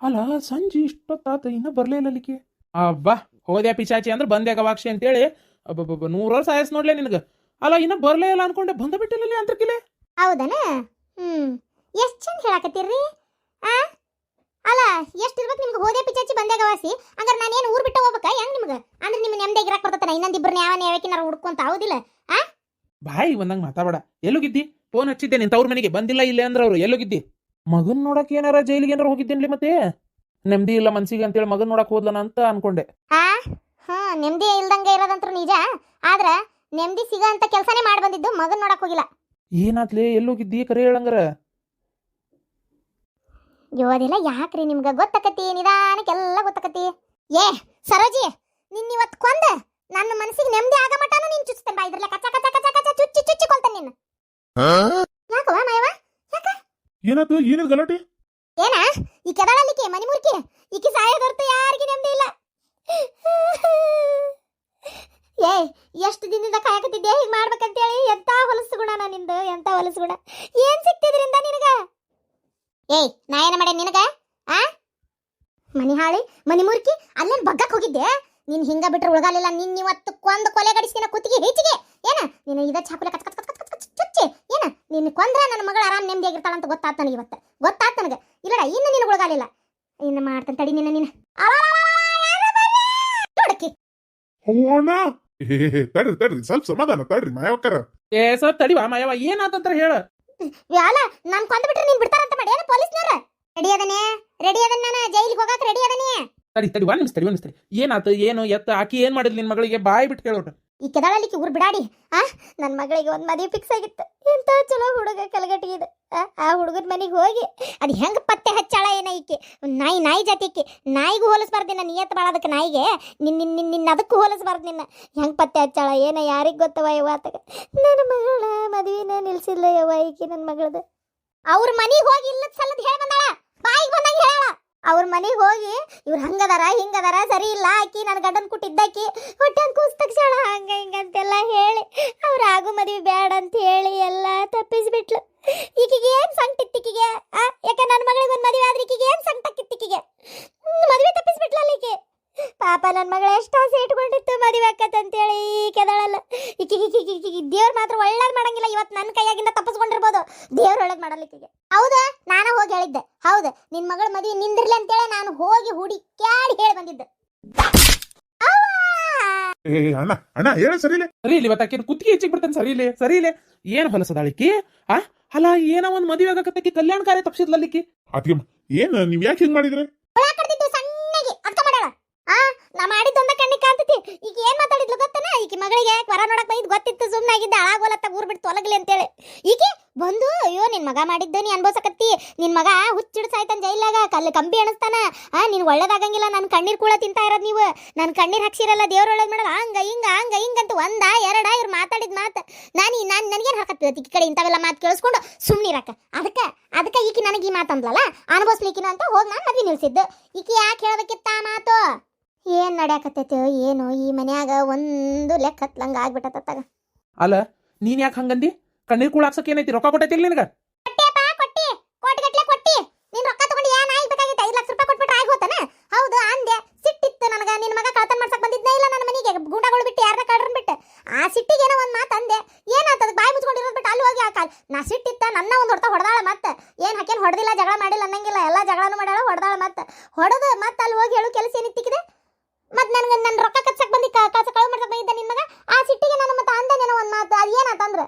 ಅಲ್ಲ ಸಂಜೆ ಇಷ್ಟೊತ್ತಾತ ಇನ್ನ ಬರ್ಲೇ ಇಲ್ಲ ಅಲ್ಲಿಕೆ. ಅಬ್ಬಾ ಹೋದ್ಯಾ ಪಿಚಾಚಿ ಅಂದ್ರೆ ಬಂದೆ ಗವಾಕ್ಷಿ ಅಂತೇಳಿ ಅಬ್ಬಬ್ಬ 100 ವರ್ಷ ಆಯಸ್ ನೋಡ್ಲೆ ನಿನಗ. ಅಲ್ಲ ಇನ್ನ ಬರ್ಲೇ ಇಲ್ಲ ಅನ್ಕೊಂಡೆ ಬಂದ ಬಿಟ್ಟಿಲ್ಲ ಅಂತರ್ಕಿಲೆ. ಹೌದನ? ಎಷ್ಟು ಚಂದ ಹೇಳಾಕತ್ತೀರ್ರಿ. ಆ ಅಲ್ಲ ಎಷ್ಟು ಇರ್ಬೇಕು ನಿಮ್ಗೆ ಹೋದೆ ಪಿಚಾಚಿ ಬಂದೆ ಗವಾಸಿ. ಹಂಗಾರೆ ನಾನೇನು ಊರ್ ಬಿಟ್ಟು ಹೋಗ್ಬೇಕಾ ಹೆಂಗ್ ನಿಮ್ಗೆ? ಅಂದ್ರೆ ನಿಮ್ಮ ನೆಮ್ಮದಿಯಾಗಿ ಇರಕ್ ಬರ್ತತನ ಇನ್ನೊಂದಿಬ್ರನ್ನ ಯಾವಕಿನಾರ ಹುಡ್ಕೊಂತ ಹೌದಿಲ್ಲ? ಆ ಬಾಯಿ ಬಂದಂಗ ಮಾತಾಡ. ಎಲ್ಲೋಗಿದ್ದಿ? ಫೋನ್ ಹಚ್ಚಿದ್ದೆ ನಿನ್ ತವ್ರ ಮನೆಗೆ ಬಂದಿಲ್ಲ ಇಲ್ಲ ಅಂದ್ರೆ ಅವ್ರು ಎಲ್ಲೋಗಿದ್ದಿ? ಮಗನ್ ನೋಡಕ್ ಏನಾರ ಜೈಲಿಗೆ ಏನಾರ ಹೋಗಿದ್ದೇನ್ಲಿ ಮತ್ತೆ ನೆಮ್ಮದಿ ಇಲ್ಲ ಮನ್ಸಿಗೆ ಅಂತೇಳಿ ಮಗನ್ ನೋಡಕ್ ಹೋದ್ಲನ ಅಂತ ಅನ್ಕೊಂಡೆ. ನೆಮ್ಮದಿ ಇಲ್ದಂಗೆ ಇರೋದಂತ್ರ ನಿಜ. ಆದ್ರ ನೆಮ್ಮದಿ ಸಿಗ ಅಂತ ಕೆಲಸನೇ ಮಾಡಿ ಬಂದಿದ್ದು ಮಗನ್ ನೋಡಕ್ ಹೋಗಿಲ್ಲ. ಏನಾತ್ಲೆ ಎಲ್ಲೋಗಿದ್ದಿ ಕರೆ ಹೇಳಂಗಾರ? ಯೋದಿಲ್ಲ ಯಾಕ್ರಿ ನಿಮ್ಗ ಗೊತ್ತಕತಿ ನಿಧಾನಕ್ಕೆಲ್ಲ ಗೊತ್ತಕತಿ. ಏ ಸರೋಜಿ ನಿನ್ನಿವತ್ತು ಕೊಂದ ನನ್ನ ಮನಸ್ಸಿಗೆ ನೆಮ್ಮದಿ ಆಗ ಮಟನು ನೀನ್ ಚುಚ್ತೇನೆ ಬಾ ಇದ್ರಲ್ಲ ಕಚ ಕಚ ಕಚ ಕಚ ಚುಚ್ಚಿ ಚುಚ್ಚಿ ಕೊಲ್ತೇನೆ ನಿನ್ನ. ಯಾಕವ್ವ ಮಾಯವ ಯಾಕ? ಏನಾಯ್ತು? ಏನಿದ್ ಗಲಾಟೆ? ಏನ ಈ ಕೆದಳಲಿಕ್ಕೆ ಮನಿ ಮುರ್ಕಿ ಈಕಿ ಸಾಯೋದರ್ತು ಯಾರಿಗೆ ನೆಮ್ಮದಿ ಇಲ್ಲ. ಏ ಎಷ್ಟು ದಿನದಿಂದ ಕಾಯಕತ್ತಿದ್ದೆ ಹೀಗೆ ಮಾಡ್ಬೇಕಂತೇಳಿ. ಎಂತ ಹೊಲಸು ಗುಣ ನಿಂದು, ಎಂತ ಹೊಲಸು ಗುಣ. ಏನ್ ಸಿಕ್ತಿದ್ರಿಂದ ನಿನಗ? ಏಯ್ ನಾ ಏನ ಮಾಡೆ ನಿನಗ? ಆ ಮನಿ ಹಾಳಿ ಮನಿ ಮುರ್ಕಿ ಅಲ್ಲೇನ್ ಬಗ್ಗಕ್ ಹೋಗಿದ್ದೆ ನೀನ್. ಹಿಂಗ ಬಿಟ್ರೆ ಉಳ್ಗಾಲಿಲ್ಲ. ನಿನ್ ಇವತ್ತು ಕೊಂದು ಕೊಲೆ ಗಡಿಸ್ತಿನ ಕುತ್ತಿಗೆ ಹೆಚ್ಚಿಗೆ. ಏನ ನೀನು ಇದ ಚಾಕುಲೆ ಕಚ ಕಚ ಕಚ ಕಚ ಚುಚ್ಚಿ ಏನ ನಿನ್ನ ಕೊಂದ್ರ ನನ್ನ ಮಗಳು ಆರಾಮ್ ನೆಮ್ಮದಿಯಾಗಿರ್ತಾಳ ಅಂತ ಗೊತ್ತಾತ್ ನನಗೆ ಇವತ್ತು. ಗೊತ್ತಾತ್ ನನಗೆ. ಇಲ್ಲಡ ಇನ್ನು ನಿನಗೆ ಉಳ್ಗಾಲಿಲ್ಲ. ಇನ್ನು ಮಾಡ್ತಾನೆ ತಡಿ ನಿನ್ನ ನೀನು. ನೋಡಕ್ಕಿ ತಡ್ರಿ ತಡ್ರಿ ಸ್ವಲ್ಪ ಸಮಾಧಾನ ತಡ್ರಿ ಮಾಯವಕ್ಕರ. ಸ್ವಲ್ಪ ತಡಿವಾ ಮಾಯವ ಏನಾತಂತ ಹೇಳ. ಅಲ್ಲ ನಾನ್ ಕೊಂದು ಬಿಟ್ರೆ ನೀನ್ ಬಿಡ್ತಾರಂತ ಮಾಡಿ ಏನು ಪೊಲೀಸ್ನವ್ರ? ರೆಡಿ ಅದನೆ ನಾನು ಜೈಲಿಗೆ ಹೋಗಕ್ ರೆಡಿ ಅದನೆ. ತಡಿ ತಡಿ ಒಂದ್ ನಿಮಿಷ ತಡಿ. ಏನಾತ ಏನು ಎತ್ತ ಆಕಿ ಏನ್ ಮಾಡಿದ್ಲಿ ನಿನ್ ಮಗಳಿಗೆ? ಬಾಯಿ ಬಿಟ್ಟು ಕೇಳೋಟ. ಈ ಕೆದಳಲಿಕ್ಕೆ ಊರ್ ಬಿಡಾಡಿ. ನನ್ನ ಮಗಳಿಗೆ ಒಂದ್ ಮದುವೆ ಫಿಕ್ಸ್ ಆಗಿತ್ತು. ಎಂತ ಚಲೋ ಹುಡುಗ ಕಲಗಟ್ಟಿಗಿದೆ. ಆ ಹುಡುಗದ ಮನೆಗೆ ಹೋಗಿ ಅದು ಹೆಂಗ್ ಪತ್ತೆ ಹಚ್ಚಾಳ ಏನ ಈಕೆ ನಾಯಿ ಜಾತಿ. ಈಕೆ ನಾಯಿಗೂ ಹೋಲಿಸ್ಬಾರ್ದು ನಿನ್ನ ನಿಯತ್ ಬಾಳದಕ್ಕೆ. ನಾಯಿಗೆ ನಿನ್ನ ಅದಕ್ಕೂ ಹೋಲಿಸ್ಬಾರ್ದು ನಿನ್ನ. ಹೆಂಗ್ ಪತ್ತೆ ಹಚ್ಚಾಳ ಏನ ಯಾರಿಗ್ ಗೊತ್ತವ ಇವತ್ತಾಗ. ನನ್ನ ಮಗಳ ಮದುವೆನ ನಿಲ್ಸಿಲ್ಲ ಯವ್ವ ಈಕಿ ನನ್ನ ಮಗಳದು. ಅವ್ರ ಮನೆಗೆ ಹೋಗಿ ಇಲ್ಲದ ಸಲ್ಲದ ಹೇಳ ಬಂದಾಳ. ಬಾಯಿಗೆ ಬಂದಂಗ ಹೇಳ. ಅವ್ರ ಮನೆಗೆ ಹೋಗಿ ಇವ್ರು ಹಂಗದಾರ ಹಿಂಗದಾರ ಸರಿ ಇಲ್ಲ ಆಕಿ ನನ್ನ ಗಂಡನ್ ಕುಟ್ಟಿದ್ದಾಕಿ ಹೊಟ್ಟೆ ಕೂಸ್ ತಕ್ಷಣ ಹಂಗ ಹಿಂಗಂತೆಲ್ಲ ಹೇಳಿ ಅವ್ರ ಆಗು ಮದುವೆ ಬೇಡ ಅಂತ ಹೇಳಿ ಎಲ್ಲ ತಪ್ಪಿಸ್ಬಿಟ್ಲು. ಈಕಿಗೆ ಏನ್ ಸಂಕಟ ಈಕಿಗೆ? ಯಾಕೆ ನನ್ನ ಮಗಳಿಗೆ ಒಂದು ಮದುವೆ ಆದ್ರೆ ಈಕಿಗೆ ಏನ್ ಸಂಕಟ ಈಕಿಗೆ? ಮದುವೆ ತಪ್ಪಿಸ್ಬಿಟ್ಲಲ್ಲ ಈಕೆ. ಪಾಪ ನನ್ನ ಮಗಳು ಎಷ್ಟು ಆಸೆ ಇಟ್ಕೊಂಡಿತ್ತು ಮದುವೆ ಆಕತ್ತಂತೇಳಿ. ಕೆದಳಲ್ಲ ಈಕಿಗೆ ದೇವ್ರು ಮಾತ್ರ ಒಳ್ಳೇದ್ ಮಾಡಂಗಿಲ್ಲ. ಇವತ್ತು ನನ್ನ ಕೈಯಾಗಿಂದ ತಪ್ಪಿಸ್ಕೊಂಡಿರ್ಬೋದು, ದೇವ್ರು ಒಳ್ಳೇದ್ ಮಾಡಲಿಕ್ಕಿಗೆ. ಹೌದಾ? ನಾನು ಹೋಗಿ ಹೇಳಿದ್ದೆ. ಹೌದು ನಿನ್ ಮಗಳ ಮದುವೆ ನಿಂದಿರ್ಲಿ ಅಂತೇಳಿ ನಾನು ಹೋಗಿ ಹುಡುಕ್ಯಾಡಿ ಹೇಳಿ ಬಂದಿದ್ದೆ. ಅಣ್ಣ ಅಣ್ಣ ಹೇಳ ಸರಿಲೆ ಸರಿ ಇಲ್ಲಿ ಇವತ್ತು ಆಕಿನ ಕುತ್ತಿಗೆ ಹೆಚ್ಚಿಗೆ ಬಿಡ್ತಾನೆ. ಸರಿ ಇಲ್ಲೇ ಏನ್ ಹೊಲಸದಾಳಿಕಿ? ಅಲ್ಲ ಏನೋ ಒಂದ್ ಮದುವೆ ಆಗಕತ್ತಕಿ ಕಲ್ಯಾಣ ಕಾರ್ಯ ತಪ್ಪಿಸಿದ್ಲಲ್ಲಿಕ್ಕಿ. ಅದಕ್ಕೆ ಏನ್ ನೀವ್ ಯಾಕೆ ಹಿಂಗ್ ಮಾಡಿದ್ರಿ? ಸಣ್ಣಗೆ ಅರ್ಥ ಮಾಡಲ್ಲ. ನಾ ಮಾಡಿದ್ದೊಂದ ಕಣ್ಣಿ ಕಾಂತತಿ. ಈಗ ಏನ್ ಮಾತಾಡಿದ್ಲು ಗೊತ್ತನ? ಈಕಿ ಮಗಳಿಗೆ ವರ ನೋಡಕ್ ಬಂದಿದ್ ಗೊತ್ತಿತ್ತು. ಸುಮ್ಮನಾಗಿದ್ದ ಅಳಾಗೋಲತ್ತ ಊರ್ ಬಿಟ್ಟು ತೊಲಗಲಿ ಅಂತೇಳಿ. ಈಕಿ ಬಂದು ಅಯ್ಯೋ ನಿನ್ ಮಗ ಮಾಡಿದ್ದು ನೀ ಅನ್ಬೋಸಕತ್ತಿ. ನಿನ್ ಮಗ ಹುಚ್ಚಿಡ್ ಸಾಯ್ತಾನ ಜೈಲಾಗ ಕಂಬಿ ಎಣಸ್ತಾನ. ನಿನ್ ಒಳ್ಳೇದಾಗಂಗಿಲ್ಲ. ನನ್ ಕಣ್ಣೀರ್ ಕೂಡ ತಿಂತಾ ಇರೋದ್ ನೀವು. ನನ್ ಕಣ್ಣೀರ್ ಹಾಕ್ಸಿರಲ್ಲ ದೇವ್ರ ಒಳ್ಳೇದ್ ಮಾಡಲ್ಲ. ಹಂಗ ಹಿಂಗಂತ ಒಂದ ಎರಡ ಇವ್ರು ಮಾತಾಡಿದ್ ಮಾತು ನನಗೇನ್ ಹಾಕತ್ತಿ ಈ ಕಡೆ ಇಂಥವೆಲ್ಲ ಮಾತು ಕೇಳಿಸ್ಕೊಂಡು ಸುಮ್ನಿರಕ್ಕ. ಅದಕ್ಕೆ ಈಕಿ ನನಗೆ ಈ ಮಾತಂದ್ಲಲ್ಲ ಅನುಭವಿಸ್ಲಿಕ್ಕಿನ ಅಂತ ಹೋಗಿ ನಾನು ಮದ್ವೆ ನಿಲ್ಸಿದ್ದು. ಈಕಿ ಯಾಕೆ ಹೇಳ್ಬೇಕಿತ್ತ ಮಾತು? ಏನ್ ನಡ್ಯಾಕತ್ತೈತೆ ಏನು ಈ ಮನ್ಯಾಗ ಒಂದು ಲೆಕ್ಕ ಹತ್ಲಂಗ ಆಗ್ಬಿಟ್ಟತ್ತಾಗ. ಅಲ್ಲ ನೀನ್ ಯಾಕೆ ಹಂಗಂದಿ? ಕಣ್ಣೀರ್ ಕೂಡ ಹಾಕ್ಸಕ್ ಏನೈತಿ? ರೊಕ್ಕ ಕೊಟ್ಟೈತಿಲ್ಲ ನಿನಗ? ಕೊಟ್ಟಿ ಕೋಟಿಗಟ್ಲೆ ಕೊಟ್ಟಿ. ನೀನ್ ರೊಕ್ಕ ತಗೊಂಡು ಏನ್ ಆಗ್ಬೇಕಾಗಿತ್ತು? 5 ಲಕ್ಷ ರೂಪಾಯಿ ಕೊಟ್ಬಿಟ್ರೆ ಆಗಿ ಹೋತಾನ? ಹೌದು ಅಂದೆ. ಸಿಟ್ಟಿತ್ತು ನನಗ. ನಿನ್ ಮಗ ಕಳ್ತನ ಮಾಡ್ಸಕ್ ಬಂದಿದ್ನೇ ಇಲ್ಲ ನನ್ನ ಮನೆಗೆ. ಗೂಂಡಾಗಳು ಬಿಟ್ಟು ಯಾರನ್ನ ಕಳ್ರನ್ ಬಿಟ್ಟು ಆ ಸಿಟ್ಟಿಗೆ ಏನೋ ಒಂದ್ ಮಾತು ಅಂದೆ. ಏನಾತದ? ಬಾಯಿ ಮುಚ್ಕೊಂಡಿರೋದ್ ಬಿಟ್ಟು ಅಲ್ಲಿ ಹೋಗಿ ನಾ ಸಿಟ್ಟಿತ್ತ ನನ್ನ ಒಂದ್ ಹೊಡ್ತಾ ಹೊಡೆದಾಳ. ಮತ್ತೆ ಏನ್ ಹಾಕೇನ್ ಹೊಡೆದಿಲ್ಲ ಜಗಳ ಮಾಡಿಲ್ಲ ಅನ್ನಂಗಿಲ್ಲ. ಎಲ್ಲ ಜಗಳನು ಮಾಡ್ಯಾಳ ಹೊಡೆದಾಳ. ಹೊಡೆದು ಮತ್ತೆ ಅಲ್ಲಿ ಹೋಗಿ ಹೇಳು ಕೆಲಸ ಏನಿತ್ತಿಕ್ಕಿದೆ. ಮತ್ ನನ್ಗೆ ನನ್ನ ರೊಕ್ಕ ಕಚ್ಚಕ್ ಬಂದಿ ಕಳು ಮಾಡ್ಸಕ್ ಬಂದಿದ್ದ ನಿನ್ ಮಗ. ಆ ಸಿಟ್ಟಿಗೆ ನಾನು ಮತ್ತೆ ಅಂದೇನೇನೋ ಒಂದ್ ಮಾತು. ಅದು ಏನಾತಂದ್ರೆ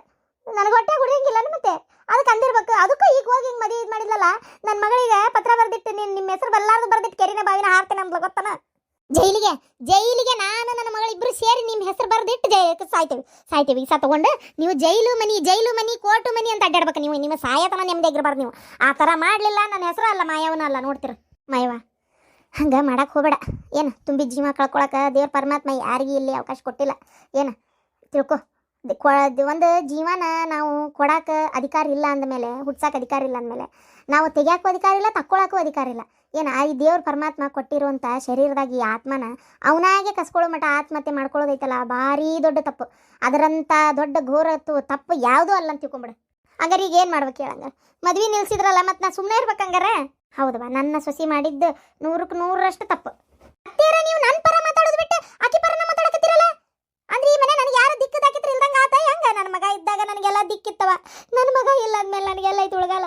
ನನಗೆ ಹೊಟ್ಟೆ ಹುಡಿಯಂಗಿಲ್ಲ ಮತ್ತೆ ಅದಕ್ಕೆ ಅಂದಿರ್ಬೇಕು. ಅದಕ್ಕೂ ಈಗ ಹೋಗಿ ಹಿಂಗೆ ಮದುವೆ ಮಾಡಿದ್ಲಲ್ಲ ನನ್ನ ಮಗಳಿಗೆ ಪತ್ರ ಬರ್ದಿಟ್ಟು ನಿಮ್ಮ ಹೆಸರು ಬಲ್ಲಾರ್ದು ಬರ್ದಿಟ್ಟು ಕೆರಿನ ಬಾವಿನ ಹಾರ್ತೇನೆ ಅಂತ ಗೊತ್ತನ. ಜೈಲಿಗೆ ನಾನು ನನ್ನ ಮಗಳು ಇಬ್ರು ಸೇರಿ ನಿಮ್ಮ ಹೆಸರು ಬರ್ದಿಟ್ಟು ಸಾಯ್ತೇವಿ. ಈಗ ತಗೊಂಡು ನೀವು ಜೈಲು ಮನಿ ಕೋರ್ಟು ಮನಿ ಅಂತ ಅಡ್ಡಾಡ್ಬೇಕು. ನೀವು ನಿಮ್ಮ ಸಾಯತನ ನೆಮ್ಮದಿಯಾಗಿರ್ಬಾರ್ದು. ನೀವು ಆ ಥರ ಮಾಡಲಿಲ್ಲ ನನ್ನ ಹೆಸರು ಅಲ್ಲ ಮಾಯವನ ಅಲ್ಲ. ನೋಡ್ತೀರ ಮಾಯವ ಹಂಗೆ ಮಾಡಕ್ಕೆ ಹೋಗಬೇಡ. ಏನು ತುಂಬಿ ಜೀವ ಕಳ್ಕೊಳಕ್ಕೆ ದೇವ್ರ ಪರಮಾತ್ಮ ಯಾರಿಗೂ ಇಲ್ಲಿ ಅವಕಾಶ ಕೊಟ್ಟಿಲ್ಲ. ಏನು ತಿಳ್ಕೊ. ಒಂದು ಜೀವನ ನಾವು ಕೊಡಕ್ಕೆ ಅಧಿಕಾರ ಇಲ್ಲ ಅಂದಮೇಲೆ, ಹುಡ್ಸಕ್ಕೆ ಅಧಿಕಾರ ಇಲ್ಲ ಅಂದಮೇಲೆ ನಾವು ತೆಗಿಯಾಕೂ ಅಧಿಕಾರ ಇಲ್ಲ, ತಕ್ಕೊಳಕ್ಕೂ ಅಧಿಕಾರ ಇಲ್ಲ. ಏನು ಈ ದೇವ್ರ ಪರಮಾತ್ಮ ಕೊಟ್ಟಿರುವಂಥ ಶರೀರದಾಗ ಈ ಆತ್ಮನ ಅವನಾಗೆ ಕಸ್ಕೊಳ್ಳೋ ಮಟ್ಟ ಆತ್ಮಹತ್ಯೆ ಮಾಡ್ಕೊಳ್ಳೋದೈತಲ್ಲ ಭಾರಿ ದೊಡ್ಡ ತಪ್ಪು. ಅದರಂಥ ದೊಡ್ಡ ಘೋರ ತಪ್ಪು ಯಾವುದೂ ಅಲ್ಲ ಅಂತ ತಿಳ್ಕೊಂಬಿಡ. ಹಂಗಾರೆ ಈಗ ಏನು ಮಾಡ್ಬೇಕು ಹೇಳಂಗ? ಮದ್ವೆ ನಿಲ್ಸಿದ್ರಲ್ಲ ಮತ್ತೆ ನಾ ಸುಮ್ಮನೆ ಇರ್ಬೇಕಂಗಾರೆ? ಹೌದವಾ, ನನ್ನ ಸೊಸಿ ಮಾಡಿದ್ದು 100ಕ್ಕೆ 100ರಷ್ಟು ತಪ್ಪು. ಅತ್ತೀರ ನೀವು ನನ್ನ ಪರ ಮಾತಾಡೋದು ಬಿಟ್ಟು ಆಕಿ ಪರನ ಮಾತಾಡಕತ್ತೀರಲ್ಲ. ಅಂದ್ರೆ ಈ ಮನೆ ನನಗೆ ಯಾರು ದಿಕ್ಕದಾಕಿತ್ರ ಇಲ್ದಂಗ ಆತ ಹೆಂಗ? ನನ್ನ ಮಗ ಇದ್ದಾಗ ನನಗೆಲ್ಲ ದಿಕ್ಕಿತ್ತವ, ನನ್ನ ಮಗ ಇಲ್ಲ ಅಂದ್ಮೇಲೆ ನನಗೆಲ್ಲ ಐತಿ ಉಳಗಾಲ.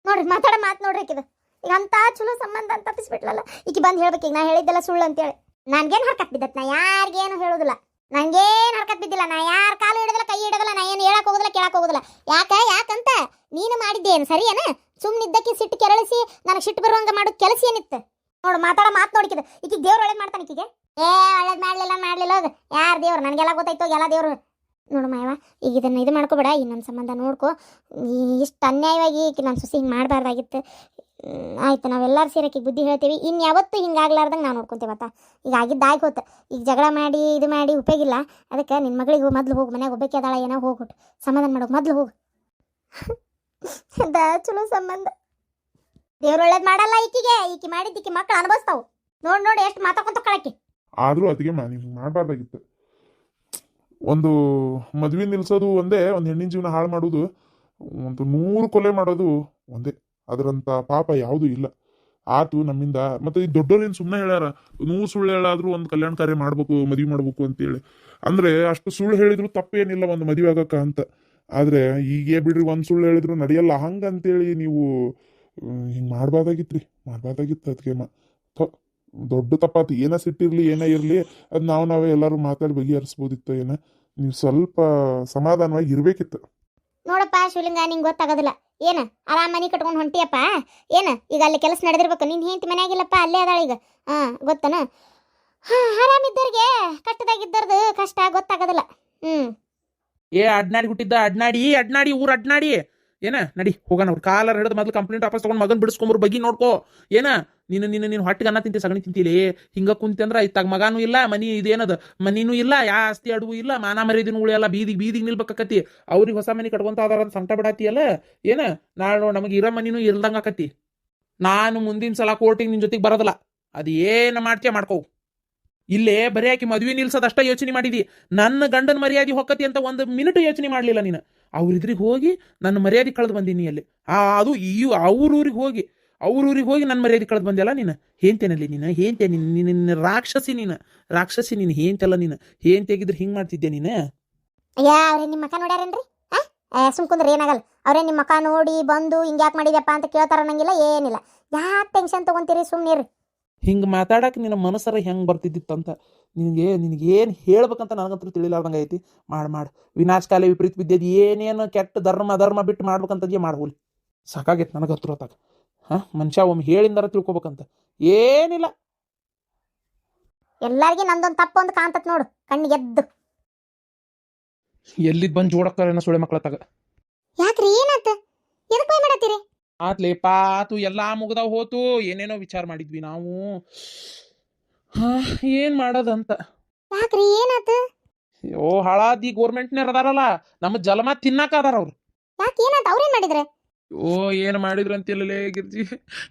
ನೋಡ್ರಿ ಮಾತಾಡ ಮಾತು ನೋಡ್ರಿ ಆಕಿದು. ಈಗ ಅಂತ ಚಲೋ ಸಂಬಂಧ ಅಂತ ತಪ್ಪಿಸ್ಬಿಟ್ಲಲ್ಲ. ಈಕಿ ಬಂದು ಹೇಳ್ಬೇಕು ಈಗ ನಾ ಹೇಳಿದ್ದೆಲ್ಲ ಸುಳ್ಳು ಅಂತೇಳಿ. ನನ್ಗೇನು ಹರ್ಕತ್ ಬಿದ್ದತ್? ನಾ ಯಾರಿಗೇನು ಹೇಳೋದಿಲ್ಲ, ನಂಗೇನು ಹರ್ಕತ್ ಬಿದ್ದಿಲ್ಲ. ನಾ ಯಾರ ಕಾಲು ಹಿಡೋದಿಲ್ಲ, ಕೈ ಹಿಡೋದಿಲ್ಲ, ನಾ ಏನು ಹೇಳಕ್ ಹೋಗೋದಿಲ್ಲ, ಕೇಳಕ್ ಹೋಗೋದಿಲ್ಲ. ಯಾಕಂತ ನೀನು ಮಾಡಿದ್ದೇನು ಸರಿಯೇನ? ಸುಮ್ಮನಿದ್ದಕ್ಕೆ ಸಿಟ್ಟು ಕೆರಳಿಸಿ ನನಗೆ ಸಿಟ್ಟು ಬರುವಂಗ ಮಾಡೋದು ಕೆಲಸ ಏನಿತ್ತು? ನೋಡು ಮಾತಾಡ ಮಾತು ನೋಡಿಕಿದ. ಈಕಿಗೆ ದೇವ್ರು ಒಳ್ಳೇದು ಮಾಡ್ತಾನೆ. ಈಕಿಗೆ ಒಳ್ಳೇದು ಮಾಡ್ಲಿಲ್ಲ ಹೋಗ. ಯಾರು ದೇವ್ರು? ನನಗೆಲ್ಲ ಗೊತ್ತಾಯ್ತು, ಎಲ್ಲ ದೇವ್ರು. ನೋಡು ಮಾಯವ, ಈಗ ಇದನ್ನು ಇದು ಮಾಡ್ಕೋಬೇಡ. ಈ ನನ್ನ ಸಂಬಂಧ ನೋಡ್ಕೊ. ಇಷ್ಟು ಅನ್ಯಾಯವಾಗಿ ಈಕಿ ನನ್ನ ಸೊಸಿ ಹಿಂಗೆ ಮಾಡಬಾರ್ದಾಗಿತ್ತು. ಆಯ್ತು, ನಾವೆಲ್ಲರೂ ಸೇರಕ್ಕೆ ಬುದ್ಧಿ ಹೇಳ್ತೀವಿ. ಇನ್ನು ಯಾವತ್ತೂ ಹಿಂಗಾಗ್ಲಾರ್ದಂಗೆ ನಾವು ನೋಡ್ಕೊತೀವತ್ತ. ಈಗ ಆಗಿದ್ದಾಗಿ ಹೋತು. ಈಗ ಜಗಳ ಮಾಡಿ ಇದು ಮಾಡಿ ಉಪಯೋಗಿಲ್ಲ. ಅದಕ್ಕೆ ನಿನ್ನ ಮಗಳಿಗೆ ಮೊದಲು ಹೋಗು. ಮನೆಗೆ ಒಬ್ಬಕ್ಕೆ ಅದಾಳ ಏನೋ, ಹೋಗ್ಬಿಟ್ಟು ಸಮಾಧಾನ ಮಾಡೋದು ಮೊದಲು ಹೋಗು. ಚಲೋ ಸಂಬಂಧ. ದೇವ್ರು ಒಳ್ಳೇದು ಮಾಡಲ್ಲ ಈಕಿಗೆ. ಈಕಿ ಮಾಡಿದ್ದಕ್ಕೆ ಮಕ್ಕಳು ಅನುಭವಿಸ್ತಾವು. ನೋಡಿ ಎಷ್ಟು ಮಾತಾಡ್ಕೊಂತ ಕಳಕಿ. ಆದ್ರೂ ಅದಕ್ಕೆ ನೀವು ಮಾಡಬಾರ್ದಾಗಿತ್ತು. ಒಂದು ಮದ್ವೆ ನಿಲ್ಸೋದು ಒಂದೇ, ಒಂದು ಹೆಣ್ಣಿನ ಜೀವನ ಹಾಳು ಮಾಡೋದು, ಒಂದು 100 ಕೊಲೆ ಮಾಡೋದು ಒಂದೇ. ಅದರಂತ ಪಾಪ ಯಾವುದೂ ಇಲ್ಲ. ಆತು ನಮ್ಮಿಂದ. ಮತ್ತೆ ಈ ದೊಡ್ಡೋರೇನು ಸುಮ್ಮನೆ ಹೇಳ್ಯಾರ, 100 ಸುಳ್ಳು ಹೇಳಾದ್ರೂ ಒಂದು ಕಲ್ಯಾಣ ಕಾರ್ಯ ಮಾಡ್ಬೇಕು, ಮದ್ವೆ ಮಾಡ್ಬೇಕು ಅಂತೇಳಿ. ಅಂದ್ರೆ ಅಷ್ಟು ಸುಳ್ಳು ಹೇಳಿದ್ರು ತಪ್ಪೇನಿಲ್ಲ ಒಂದು ಮದುವೆ ಆಗಕ್ಕ ಅಂತ. ಆದ್ರೆ ಈಗೇ ಬಿಡ್ರಿ, ಒಂದು ಸುಳ್ಳು ಹೇಳಿದ್ರು ನಡೆಯಲ್ಲ ಹಂಗಂತೇಳಿ ನೀವು ಹಿಂಗೆ ಮಾಡಬಾರ್ದಾಗಿತ್ತು. ಅದಕ್ಕೆ ದೊಡ್ಡ ತಪ್ಪಾತು. ಏನ ಸಿಟ್ಟಿರ್ಲಿ ಏನೇ ಇರಲಿ, ಅದು ನಾವೇ ಎಲ್ಲರೂ ಮಾತಾಡಿ ಬಗೆಹರಿಸ್ಬೋದಿತ್ತು. ನೀವು ಸ್ವಲ್ಪ ಸಮಾಧಾನವಾಗಿ ಇರ್ಬೇಕಿತ್ತು. ನೋಡಪ್ಪ ಶಿವಲಿಂಗ, ನಿಂಗೆ ಗೊತ್ತಾಗೋದಿಲ್ಲ ಏನ? ಆರಾಮ ಮನೆ ಕಟ್ಕೊಂಡು ಹೊಂಟಿಯಪ್ಪ ಏನ? ಈಗ ಅಲ್ಲಿ ಕೆಲಸ ನಡೆದಿರ್ಬೇಕು. ನಿನ್ನ ಹೆಂಡತಿ ಮನೆಯಾಗಿಲ್ಲಪ್ಪ, ಅಲ್ಲೇ ಅದಾಳ ಈಗ. ಗೊತ್ತನ? ಆರಾಮಿದ್ದವ್ರಿಗೆ ಕಷ್ಟದಾಗಿದ್ದವ್ರದ್ದು ಕಷ್ಟ ಗೊತ್ತಾಗೋದಿಲ್ಲ. ಏ ಅಡ್ನಾಡಿ ಹುಟ್ಟಿದ್ದ ಅಡ್ನಾಡಿ ಊರ್ ಅಡ್ನಾಡಿ ಏನ? ನಡಿ ಹೋಗೋಣ. ಅವ್ರು ಕಾಲರ್ ಹಿಡಿದು ಮೊದಲು ಕಂಪ್ಲೇಂಟ್ ವಾಪಸ್ ತಗೊಂಡು ಮಗನ್ ಬಿಡಿಸ್ಕೊಂಬರು. ಬಗ್ಗೆ ನೋಡ್ಕೋ. ಏನ ನೀನು ಹೊಟ್ಟಿಗೆ ಅನ್ನ ತಿಂತಿ, ಸಗಣಿ ತಿಂತೀಲಿ. ಹಿಂಗ ಕುಂತಿ ಅಂದ್ರ ಇತ್ತಾಗ ಮಗಾನು ಇಲ್ಲ, ಮನಿ ಇದೇನದ ಮನಿನೂ ಇಲ್ಲ, ಯಾ ಆಸ್ತಿ ಅಡುವು ಇಲ್ಲ, ಮಾನ ಮರ್ಯಾದಿನೂ ಉಳಿಯಲ್ಲ. ಬೀದಿಗೆ ನಿಲ್ಬೇಕಾಕತಿ. ಅವ್ರಿಗೆ ಹೊಸ ಮನಿ ಕಟ್ಕೊಂತ ಅದಾರ ಅಂತ ಸಂಕಟ ಬಿಡಾತಿಯಲ್ಲ. ಏನ ನಾಳೆ ನಮಗೆ ಇರೋ ಮನಿನೂ ಇಲ್ದಂಗ ಆಕತಿ. ನಾನು ಮುಂದಿನ ಸಲ ಕೋರ್ಟಿಗೆ ನಿನ್ ಜೊತೆಗೆ ಬರೋದಿಲ್ಲ. ಅದು ಏನು ಮಾಡ್ತೀಯ ಮಾಡ್ಕೋ. ಇಲ್ಲೇ ಬರೀ ಆಕಿ ಮದ್ವೆ ನಿಲ್ಸೋದಷ್ಟ ಯೋಚನೆ ಮಾಡಿದಿ. ನನ್ನ ಗಂಡನ ಮರ್ಯಾದೆ ಹೊಕ್ಕತಿ ಅಂತ 1 ಮಿನಿಟ್ ಯೋಚನೆ ಮಾಡಲಿಲ್ಲ ನೀನು. ಅವ್ರಿದ್ರಿಗೆ ಹೋಗಿ ನನ್ನ ಮರ್ಯಾದೆ ಕಳೆದು ಬಂದೀನಿ ಅಲ್ಲಿ. ಅದು ಅವ್ರೂರಿಗೆ ಹೋಗಿ ನನ್ನ ಮರ್ಯಾದೆ ಕಳೆದು ಬಂದೆಲ್ಲ ನೀನು. ಹೇಂತೇನಲ್ಲಿ ನಿನ್ನ ರಾಕ್ಷಸಿ ನೀನು ಹೇಂತೆಲ್ಲ ನೀನು. ಹೇಂತೆಗಿದ್ರೆ ಹಿಂಗೆ ಮಾಡ್ತಿದ್ದೆ ನೀನು. ಅವ್ರೇ ನಿಮ್ಮ ಮಕ್ಕ ನೋಡ್ಯಾರೇನ್ರಿ? ಸುಮ್ಕುಂದ್ರೆ ಏನಾಗಲ್ಲ. ಅವ್ರೇ ನಿಮ್ಮ ಮಕ್ಕ ನೋಡಿ ಬಂದು ಹಿಂಗ್ಯಾಕೆ ಮಾಡಿದ್ಯಪ್ಪ ಅಂತ ಕೇಳ್ತಾರ ಅನ್ನಂಗಿಲ್ಲ, ಏನಿಲ್ಲ. ಯಾಕೆ ಟೆನ್ಷನ್ ತಗೊಂತೀರಿ? ಸುಮ್ಮನಿರಿ. ಹಿಂಗೆ ಮಾತಾಡಕ್ಕೆ ನಿನ್ನ ಮನಸ್ಸರ ಹೆಂಗೆ ಬರ್ತಿದ್ದಿತ್ತಂತ ನಿನಗೇನು ಹೇಳ್ಬೇಕಂತ ನನಗಂತೂ ತಿಳಿಲಾರ್ದಂಗೆ ಐತಿ. ಮಾಡು ವಿನಾಶಕಾಲ ವಿಪರೀತ ಬಿದ್ದದ್ದು ಏನೇನು ಕೆಟ್ಟ ಧರ್ಮ ಬಿಟ್ಟು ಮಾಡ್ಬೇಕಂತದ್ಯೇ ಮಾಡ್ಬೋಲಿ. ಸಾಕಾಗೈತೆ ನನಗೆ ಹತ್ರ ಹೊತ್ತಾಗ. ಮನುಷ್ಯ ಒಮ್ಮೆ ಹೇಳಿಂದಾರ ತಿಳ್ಕೊಬೇಕಂತ ಏನಿಲ್ಲ. ಎಲ್ಲಾರ್ಗಿ ನಂದೊಂದು ತಪ್ಪು ಒಂದು ಕಾಂತತ್ ನೋಡು ಕಣ್ಣಿಗೆ ಎದ್ದು. ಎಲ್ಲಿದ್ ಬಂದು ಜೋಡಕ್ಕಾರೇನ ಸುಳೆ ಮಕ್ಕಳತ್ತಾಗ. ಯಾಕ್ರಿ ಏನಾತ? ಎದಕ್ಕೆ ಭಯ ಮಾಡತ್ತೀರಿ? ಆತ್ಲೇಪ ಆತು, ಎಲ್ಲಾ ಮುಗ್ದಾವ್ ಹೋತು. ಏನೇನೋ ವಿಚಾರ ಮಾಡಿದ್ವಿ ನಾವು. ಏನ್ ಮಾಡೋದಂತ. ಯಾಕ್ರಿ ಏನಾತ? ಹಾಳಾದಿ ಗೋರ್ಮೆಂಟ್ನೇರ್ ಅದಾರಲ್ಲ, ನಮ್ಮ ಜಲಮ ತಿನ್ನಾಕ ಅದಾರ ಅವ್ರು. ಯಾಕೆ ಏನಾತ? ಅವ್ರೇನ್ ಮಾಡಿದ್ರೆ? ಏನ್ ಮಾಡಿದ್ರು ಅಂತಿಲ್ಲಲೇ ಗಿರ್ಜಿ.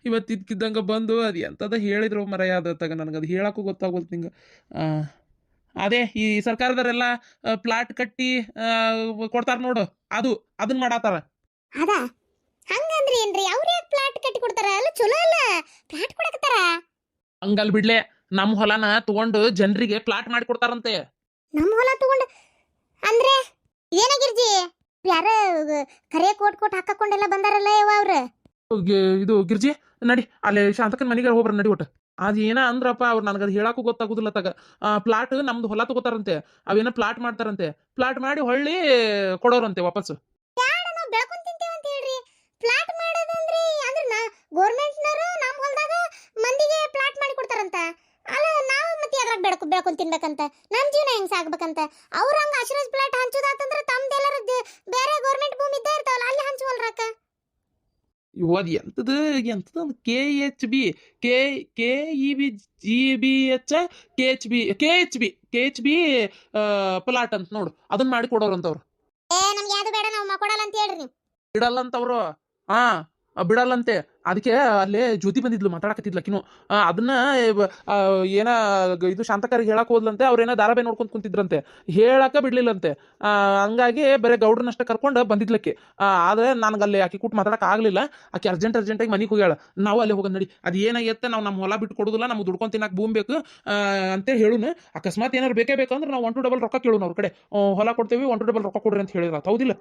ಇವತ್ತಿದ್ದಂಗ ಬಂದು ಅದು ಎಂತದ ಹೇಳಿದ್ರು ಮರೆಯ. ಅದತ್ತಾಗ ನನಗದು ಹೇಳಕ್ಕೂ ಗೊತ್ತಾಗೋದು ನಿಂಗ. ಅದೇ ಈ ಸರ್ಕಾರದವರೆಲ್ಲ ಪ್ಲಾಟ್ ಕಟ್ಟಿ ಕೊಡ್ತಾರ ನೋಡು, ಅದನ್ನ ಮಾಡಾತಾರ. ಅದ ಹಂಗಂದ್ರಿ ಏನ್ರಿ? ಅವ್ರ ಯಾಕೆ ಪ್ಲಾಟ್ ಕಟ್ಟಿ ಕೊಡ್ತಾರ? ಅಲ್ಲ ಚಲೋ ಅಲ್ಲ, ಪ್ಲಾಟ್ ಕೊಡಕತ್ತಾರ. ಹಂಗಲ್ ಬಿಡ್ಲೆ, ನಮ್ಮ ಹೊಲನ ತಗೊಂಡು ಜನರಿಗೆ ಪ್ಲಾಟ್ ಮಾಡಿ ಕೊಡ್ತಾರಂತೆ. ನಮ್ಮ ಹೊಲ ತಗೊಂಡು ಅಂದ್ರೆ ಏನಾಗಿರ್ಜಿ? ಯಾರ ಕರೆ ಕೋಟ್ ಹಾಕೊಂಡೆಲ್ಲ ಬಂದಾರಲ್ಲ ಅವ್ರ. ಇದು ಗಿರ್ಜಿ ನಡಿ, ಅಲ್ಲಿ ಶಾಂತಕನ್ ಮನೆಗೆ ಹೋಗ್ರ ನಡಿ. ಒಟ್ಟು ಅದೇನ ಅಂದ್ರಪ್ಪ ಅವ್ರು, ನನಗದು ಹೇಳಕ್ಕೂ ಗೊತ್ತಾಗುದಿಲ್ಲ ತಗ. ಪ್ಲಾಟ್ ನಮ್ದು ಹೊಲ ತಗೋತಾರಂತೆ, ಅವೇನೋ ಪ್ಲಾಟ್ ಮಾಡ್ತಾರಂತೆ. ಪ್ಲಾಟ್ ಮಾಡಿ ಹೊಳ್ಳಿ ಕೊಡೋರಂತೆ ವಾಪಸ್. ಬೆಳ್ಕೊಂಡ್ ತಿಂತೇವೆ ಅಂತ ಹೇಳ್ರಿ. ಪ್ಲಾಟ್ ಮಾಡೋದಂದ್ರೆ ಅಂದ್ರೆ ಗೌರ್ಮೆಂಟ್ನವರು ನಮ್ಮ ಹೊಲದಾಗ ಮಂದಿಗೆ ಪ್ಲಾಟ್ ಮಾಡಿ ಕೊಡ್ತಾರಂತ. ಅಲ್ಲ ನಾವು ಮತ್ತೆ ಅದ್ರಾಗ ಬೆಳ್ಕೊಂಡ್ ತಿನ್ಬೇಕಂತ, ನಮ್ಮ ಜೀವನ ಹೆಂಗ್ ಸಾಗ್ಬೇಕಂತ. ಅವ್ರ ಹಂಗ ಅಶ್ರಸ್ ಪ್ಲಾಟ್ ಹಂಚೋದಾತಂದ್ರೆ ತಮ್ದೆಲ್ಲರ ಬೇರೆ ಗೌರ್ಮೆಂಟ್ ಭೂಮಿ ಇದ್ದೇ ಇರ್ತಾವಲ್ಲ, ಅಲ್ಲಿ ಹಂಚುವಲ್ರಕ್ಕ. ಅದು ಎಂತದ KHB KHB ಪ್ಲಾಟ್ ಅಂತ ನೋಡು, ಅದನ್ನ ಮಾಡಿ ಕೊಡೋರಂತವ್ರು. ನಮ್ಗೆ ಯಾವ್ದು ಬೇಡ, ನಾವು ಮಾಡ್ಕೊಡಲ್ಲ ಅಂತ ಹೇಳ್ರಿ ನೀವು. ಇಡಲ್ಲ ಅಂತವ್ರು. ಬಿಡಲ್ಲಂತೆ. ಅದಕ್ಕೆ ಅಲ್ಲೇ ಜ್ಯೋತಿ ಬಂದಿದ್ಲು ಮಾತಾಡಕತ್ತಿದ್ಲಕಿನು. ಅದನ್ನ ಏನ ಇದು ಶಾಂತಕರಿಗೆ ಹೇಳಕ್ ಹೋದ್ಲಂತೆ. ಅವ್ರೇನ ಧಾರಾಬಾಯಿ ನೋಡ್ಕೊಂತ ಕುಂತಿದ್ರಂತೆ, ಹೇಳಕ ಬಿಡ್ಲಿಲ್ಲಂತೆ. ಹಂಗಾಗಿ ಬರೀ ಗೌಡ್ರನ್ನಷ್ಟ ಕರ್ಕೊಂಡು ಬಂದಿದ್ಲಕ್ಕೆ. ಆದ್ರೆ ನನಗೆ ಅಲ್ಲಿ ಆಕಿ ಕೂಟ್ ಮಾತಾಡಕ್ ಆಗ್ಲಿಲ್ಲ. ಆಕಿ ಅರ್ಜೆಂಟಾಗಿ ಮನೆಗೆ ಹೋಗ್ಯಾಳ. ನಾವು ಅಲ್ಲಿ ಹೋಗೋಣ ನಡಿ. ಅದು ಏನಾಗೈತೆ ನಾವು ನಮ್ಮ ಹೊಲ ಬಿಟ್ಟು ಕೊಡೋದಿಲ್ಲ, ನಮ್ಗೆ ದುಡ್ಕೊಂಡು ತಿನ್ನಕ್ಕೆ ಭೂಮಿ ಬೇಕು ಅಂತೇಳಿ ಹೇಳುನು. ಅಕಸ್ಮಾತ್ ಏನಾರು ಬೇಕೇ ಬೇಕಂದ್ರೆ ನಾವು 1 to ಡಬಲ್ ರೊಕ್ಕ ಕೇಳೋಣ ಅವ್ರ ಕಡೆ. ಹೊಲ ಕೊಡ್ತೇವಿ 1 to ಡಬಲ್ ರೊಕ್ಕ ಕೊಡ್ರಿ ಅಂತ ಹೇಳಿರ, ಹೌದಿಲ್ಲ?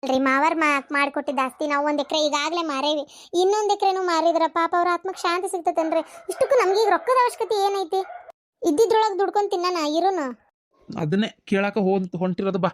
ಅಲ್ರಿ ಮಾವರ್ ಮಾಡಿಕೊಟ್ಟಿದ್ದ ಆಸ್ತಿ ನಾವು 1 ಎಕರೆ ಈಗಾಗಲೇ ಮಾರೇವಿ. ಇನ್ನೊಂದು ಎಕರೆನೂ ಮಾರಿದ್ರ ಪಾಪ ಅವ್ರ ಆತ್ಮಕ್ಕೆ ಶಾಂತಿ ಸಿಗ್ತತನ್ರಿ. ಇಷ್ಟಕ್ಕೂ ನಮ್ಗೆ ಈಗ ರೊಕ್ಕದ ಅವಶ್ಯಕತೆ ಏನೈತಿ? ಇದ್ದಿದ್ರೊಳಗೆ ದುಡ್ಕೊಂಡು ತಿನ್ನಣ ಇರೋನು. ಅದನ್ನೇ ಕೇಳಾಕ ಹೊಂಟಿರೋದು ಬಾ.